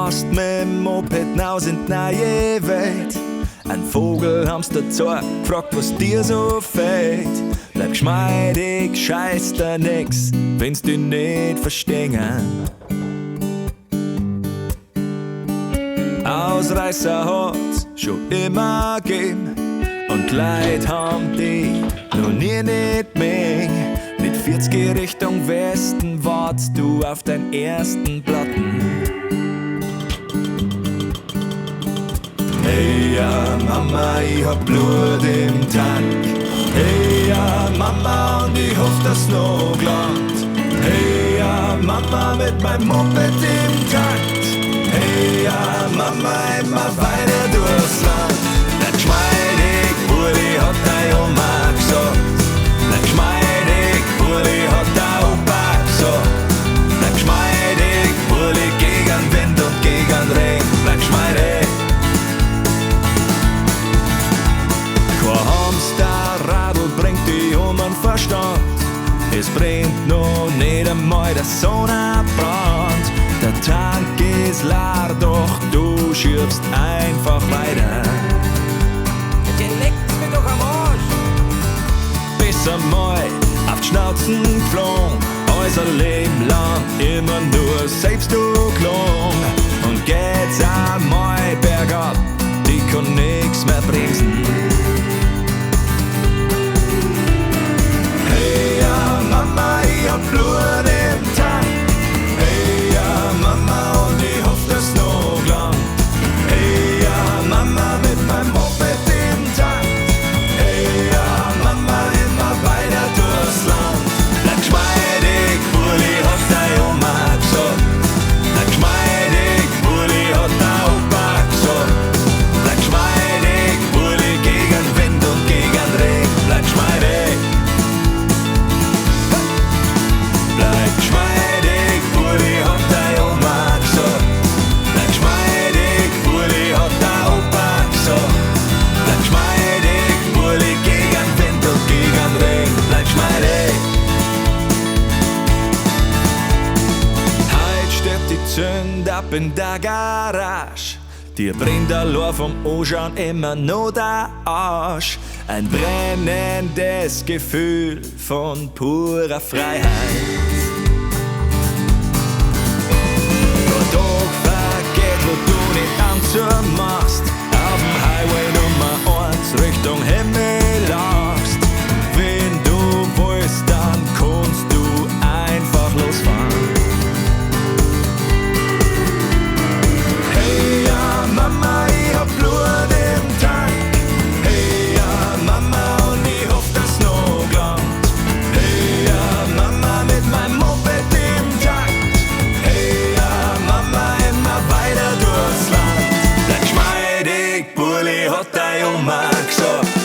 fährst mit dem Moped hinaus in die neue Welt. Ein Vogel haben's dazu gefragt, was dir so fehlt. Bleib geschmeidig, scheiß da nix, wenn's dich nicht verstehen. Ausreißer hat's schon immer gegeben und Leid haben die noch nie nicht mehr. Mit 40 Richtung Westen wartest du auf deinen ersten Platten. Hey ja Mama, ich hab Blut im Tank. Hey ja Mama, und ich hoff, dass noch gelangt. Hey ja Mama, mit meinem Moped im Takt. Hey ja Mama, immer weiter durchs Land. Nicht geschmeidig, Burli, hat deine Oma gesagt. Nicht geschmeidig, Burli, hat der Opa gesagt. Nicht geschmeidig, Burli, gegen Wind und gegen Regen. Bleib geschmeidig. Kein Hamsterradl bringt dich um den Verstand. Es brennt noch nicht einmal der Sonnenbrand. Der Tank ist leer, doch du schiebst einfach weiter. Ihr leckt mir doch am Arsch! Bis einmal auf die Schnauzen geflogen, alles ein Leben lang immer nur selbst du klung. Und geht's einmal bergab, die kann nix mehr bremsen. Hey ja Mama, ich hab Blut im Tank. Hey ja Mama, und ich hoff, dass noch gelangt. Hey ja Mama, mit meinem Moped im Tank. Hey ja Mama, immer weiter durchs Land. Bleib geschmeidig, Burli, hat deine Oma gesagt. Bleib geschmeidig, Burli, hat der Opa gesagt. Bleib geschmeidig, Burli, gegen Wind und gegen Regen. Bleib geschmeidig. Bleib geschmeidig, Burli, hat deine Oma gesagt. Bleib geschmeidig, Burli, hat der Opa gesagt. Bleib geschmeidig, Burli, gegen Wind und gegen Regen. Bleib geschmeidig. Heut steht die Zünd ab in der Garage. Dir brennt allein vom Anschauen immer noch der Arsch. Ein brennendes Gefühl von purer Freiheit. Der Tag vergeht, wo du nicht Anzug machst. Auf dem Highway Nummer 1 Richtung Himmel lachst. Wenn du willst, dann kannst du einfach losfahren. Hey ja Mama, ich hab Blut im Tank. Hey ja Mama, und ich hoff, dass noch gelangt. Hey ja Mama, mit meinem Moped im Takt. Hey ja Mama, immer weiter durchs Land. Bleib geschmeidig, Burli, hat deine Oma gesagt.